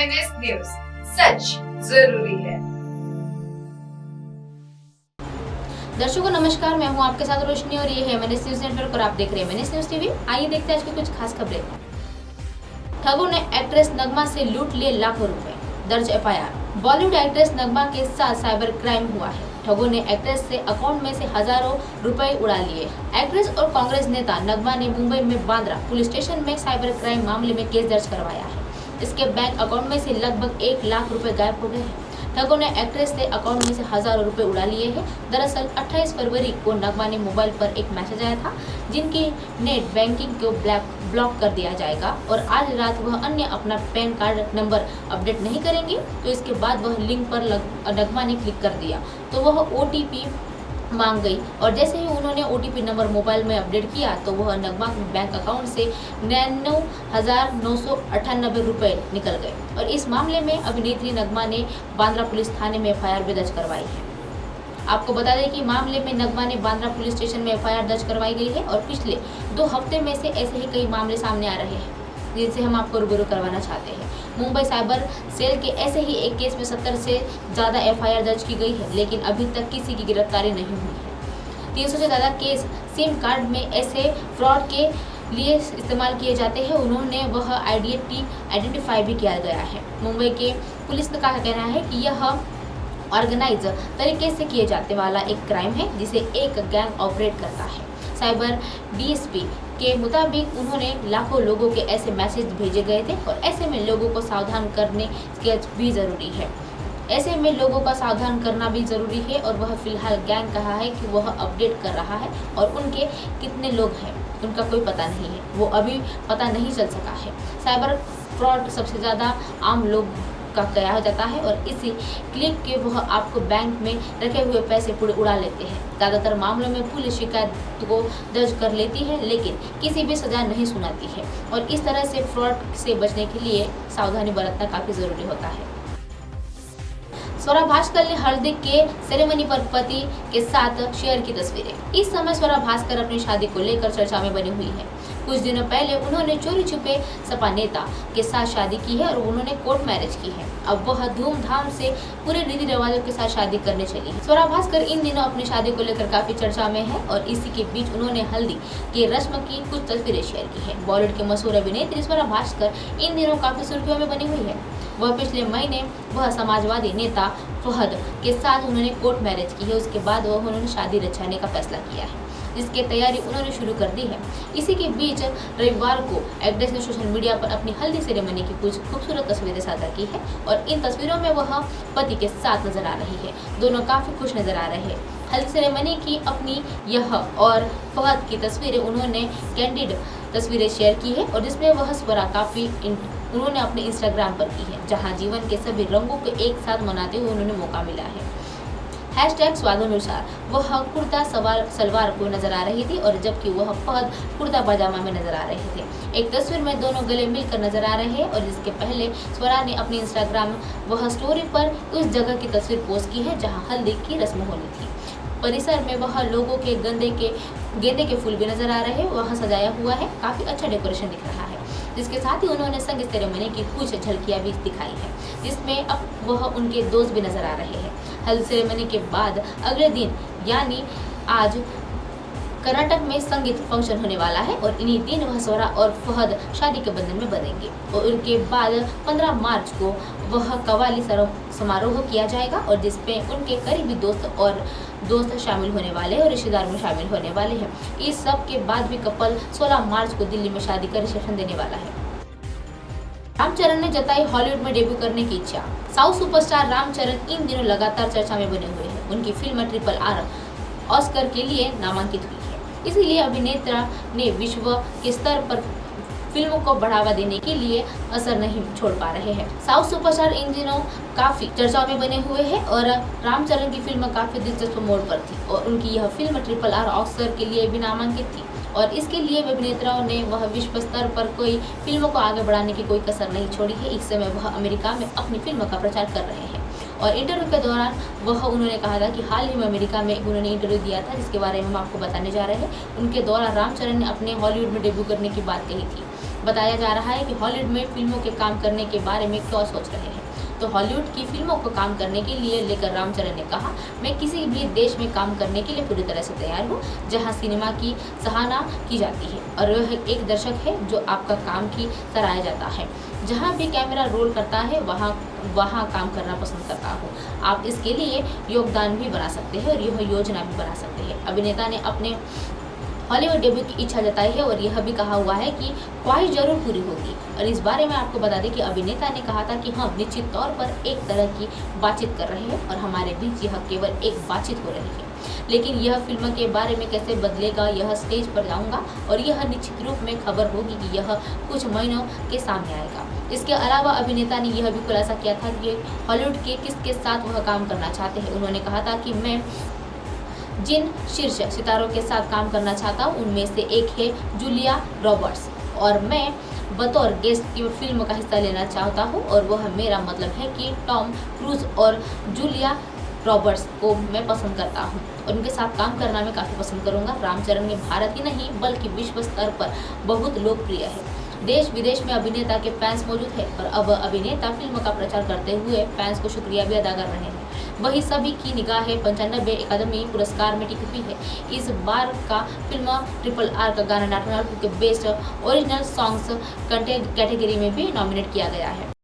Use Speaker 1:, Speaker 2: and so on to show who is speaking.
Speaker 1: MNS news, सच जरूरी है।
Speaker 2: दर्शकों नमस्कार, मैं हूं आपके साथ रोशनी और ये है एमएनएस न्यूज नेटवर्क और आप देख रहे हैं एमएनएस न्यूज टीवी। आइए देखते हैं आज की कुछ खास खबरें। ठगों ने एक्ट्रेस नगमा से लूट लिए लाखों रुपए, दर्ज एफआईआर। बॉलीवुड एक्ट्रेस नगमा के साथ साइबर क्राइम हुआ है। ठगों ने एक्ट्रेस से अकाउंट में से हजारों रुपए उड़ा लिए। एक्ट्रेस और कांग्रेस नेता नगमा ने मुंबई में बांद्रा पुलिस स्टेशन में साइबर क्राइम मामले में केस दर्ज करवाया है। इसके बैंक अकाउंट में से लगभग 1 लाख रुपए गायब हो गए हैं। ठगों ने एक्ट्रेस से अकाउंट में से हजारों रुपए उड़ा लिए हैं। दरअसल 28 फरवरी को नगमा ने मोबाइल पर एक मैसेज आया था जिनकी नेट बैंकिंग को ब्लॉक कर दिया जाएगा और आज रात वह अन्य अपना पैन कार्ड नंबर अपडेट नहीं करेंगे। तो इसके बाद वह लिंक पर नगमा ने क्लिक कर दिया तो वह ओटीपी मांग गई और जैसे ही उन्होंने ओटीपी नंबर मोबाइल में अपडेट किया तो वह नगमा के बैंक अकाउंट से 99,998 रुपए निकल गए। और इस मामले में अभिनेत्री नगमा ने बांद्रा पुलिस थाने में एफआईआर भी दर्ज करवाई है। आपको बता दें कि मामले में नगमा ने बांद्रा पुलिस स्टेशन में एफआईआर दर्ज करवाई गई है और पिछले 2 हफ्ते में से ऐसे ही कई मामले सामने आ रहे हैं जिनसे हम आपको रूबरू करवाना चाहते हैं। मुंबई साइबर सेल के ऐसे ही एक केस में 70 से ज़्यादा एफआईआर दर्ज की गई है, लेकिन अभी तक किसी की गिरफ्तारी नहीं हुई है। 300 से ज़्यादा केस सिम कार्ड में ऐसे फ्रॉड के लिए इस्तेमाल किए जाते हैं। उन्होंने वह आइडेंटिफाई भी किया गया है। मुंबई के पुलिस का कहना है कि यह ऑर्गेनाइज तरीके से किए जाने वाला एक क्राइम है जिसे एक गैंग ऑपरेट करता है। साइबर डीएसपी के मुताबिक उन्होंने लाखों लोगों के ऐसे मैसेज भेजे गए थे और ऐसे में लोगों को सावधान करने भी ज़रूरी है। ऐसे में लोगों का सावधान करना भी ज़रूरी है और वह फिलहाल गैंग कहा है कि वह अपडेट कर रहा है और उनके कितने लोग हैं उनका कोई पता नहीं है, वो अभी पता नहीं चल सका है। साइबर फ्रॉड सबसे ज़्यादा आम लोग का कहा जाता है और इसी क्लिक के वह आपको बैंक में रखे हुए पैसे पूरे उड़ा लेते हैं। ज़्यादातर मामलों में पुलिस शिकायत को दर्ज कर लेती है लेकिन किसी भी सजा नहीं सुनाती है और इस तरह से फ्रॉड से बचने के लिए सावधानी बरतना काफ़ी ज़रूरी होता है। स्वरा भास्कर ने हल्दी के सेरेमनी पर पति के साथ शेयर की तस्वीरें। इस समय स्वरा भास्कर अपनी शादी को लेकर चर्चा में बनी हुई है। कुछ दिनों पहले उन्होंने चोरी छुपे सपा नेता के साथ शादी की है और उन्होंने कोर्ट मैरिज की है। अब वह धूमधाम से पूरे रीति रिवाजों के साथ शादी करने चली है। स्वरा भास्कर इन दिनों अपनी शादी को लेकर काफी चर्चा में है और इसी के बीच उन्होंने हल्दी की रस्म की कुछ तस्वीरें शेयर की है। बॉलीवुड के मशहूर अभिनेत्री स्वरा भास्कर इन दिनों काफी सुर्खियों में बनी हुई है। वह पिछले महीने वह समाजवादी नेता फहद के साथ उन्होंने कोर्ट मैरिज की है। उसके बाद उन्होंने शादी रचाने का फैसला किया है जिसकी तैयारी उन्होंने शुरू कर दी है। इसी के बीच रविवार को एक्ट्रेस ने सोशल मीडिया पर अपनी हल्दी सेरेमनी की कुछ खूबसूरत तस्वीरें साझा की है और इन तस्वीरों में वह पति के साथ नजर आ रही है। दोनों काफी खुश नजर आ रहे हैं। हल्दी सेरेमनी की अपनी यह और फहद की तस्वीरें उन्होंने कैंडिड तस्वीरें शेयर की है और जिसमें वह स्वरा काफी उन्होंने अपने इंस्टाग्राम पर की है जहां जीवन के सभी रंगों को एक साथ मनाते हुए उन्होंने मौका मिला है। #स्वादानुसार वह कुर्ता सलवार को नजर आ रही थी और जबकि वह फहद कुर्ता पजामा में नजर आ रहे थे। एक तस्वीर में दोनों गले मिलकर नजर आ रहे हैं और जिसके पहले स्वरा ने अपनी इंस्टाग्राम वह स्टोरी पर उस जगह की तस्वीर पोस्ट की है जहां हल्दी की रस्म होनी थी। परिसर में वह लोगों के गेंदे के फूल भी नजर आ रहे हैं। वह सजाया हुआ है, काफी अच्छा डेकोरेशन दिख रहा है। जिसके साथ ही उन्होंने संगीत सेरेमनी की कुछ झलकियां भी दिखाई है जिसमें अब वह उनके दोस्त भी नजर आ रहे हैं। हल्दी सेरेमनी के बाद अगले दिन यानी आज कर्नाटक में संगीत फंक्शन होने वाला है और इन्हीं दिन वह स्वरा और फहद शादी के बंधन में बंधेंगे और उनके बाद 15 मार्च को वह कवाली समारोह किया जाएगा और जिसमें उनके करीबी दोस्त शामिल होने वाले हैं और रिश्तेदार में शामिल होने वाले हैं। इस सब के बाद भी कपल 16 मार्च को दिल्ली में शादी का रिसेप्शन देने वाला है। रामचरण ने जताई हॉलीवुड में डेब्यू करने की इच्छा। साउथ सुपरस्टार रामचरण इन दिनों लगातार चर्चा में बने हुए हैं। उनकी फिल्म RRR ऑस्कर के लिए नामांकित हुई है, इसीलिए अभिनेता ने विश्व के स्तर पर फिल्मों को बढ़ावा देने के लिए असर नहीं छोड़ पा रहे हैं। साउथ सुपरस्टार इन दिनों काफी चर्चाओं में बने हुए हैं और रामचरण की फिल्म काफी दिलचस्प मोड़ पर थी और उनकी यह फिल्म RRR ऑस्कर के लिए भी नामांकित थी और इसके लिए अभिनेताओं ने वह विश्व स्तर पर कोई फिल्मों को आगे बढ़ाने की कोई कसर नहीं छोड़ी है। इस समय वह अमेरिका में अपनी फिल्म का प्रचार कर रहे हैं और इंटरव्यू के दौरान उन्होंने कहा था कि हाल ही में अमेरिका में उन्होंने इंटरव्यू दिया था जिसके बारे में हम आपको बताने जा रहे हैं। उनके दौरान रामचरण ने अपने हॉलीवुड में डेब्यू करने की बात कही थी। बताया जा रहा है कि हॉलीवुड में फिल्मों के काम करने के बारे में क्या सोच रहे हैं। तो हॉलीवुड की फिल्मों को काम करने के लिए लेकर रामचरण ने कहा, मैं किसी भी देश में काम करने के लिए पूरी तरह से तैयार हूँ जहाँ सिनेमा की सराहना की जाती है और वह एक दर्शक है जो आपका काम की सराहा जाता है। जहाँ भी कैमरा रोल करता है वहाँ काम करना पसंद करता हूँ। आप इसके लिए योगदान भी बना सकते हैं और यह योजना भी बना सकते हैं। अभिनेता ने अपने हॉलीवुड डेब्यू की इच्छा जताई है और यह भी कहा हुआ है कि ख्वाहिश जरूर पूरी होगी। और इस बारे में आपको बता दें कि अभिनेता ने कहा था कि हम निश्चित तौर पर एक तरह की बातचीत कर रहे हैं और हमारे बीच यह केवल एक बातचीत हो रही है, लेकिन यह फिल्म के बारे में कैसे बदलेगा यह स्टेज पर जाऊंगा और यह निश्चित रूप में खबर होगी कि यह कुछ महीनों के सामने आएगा। इसके अलावा अभिनेता ने यह भी खुलासा किया था कि हॉलीवुड के किसके साथ वह काम करना चाहते हैं। उन्होंने कहा था कि मैं जिन शीर्ष सितारों के साथ काम करना चाहता हूँ उनमें से एक है जूलिया रॉबर्ट्स और मैं बतौर गेस्ट की फिल्म का हिस्सा लेना चाहता हूँ और वह मेरा मतलब है कि टॉम क्रूज और जूलिया रॉबर्ट्स को मैं पसंद करता हूँ और उनके साथ काम करना मैं काफ़ी पसंद करूँगा। रामचरण में भारत ही नहीं बल्कि विश्व स्तर पर बहुत लोकप्रिय है। देश विदेश में अभिनेता के फैंस मौजूद है और अब अभिनेता फिल्म का प्रचार करते हुए फैंस को शुक्रिया भी अदा कर रहे हैं। वही सभी की निगाहें 95 अकादमी पुरस्कार में टिकी हुई है। इस बार का फिल्म RRR का गाना नेशनल के बेस्ट ओरिजिनल सॉन्ग्स कैटेगरी में भी नॉमिनेट किया गया है।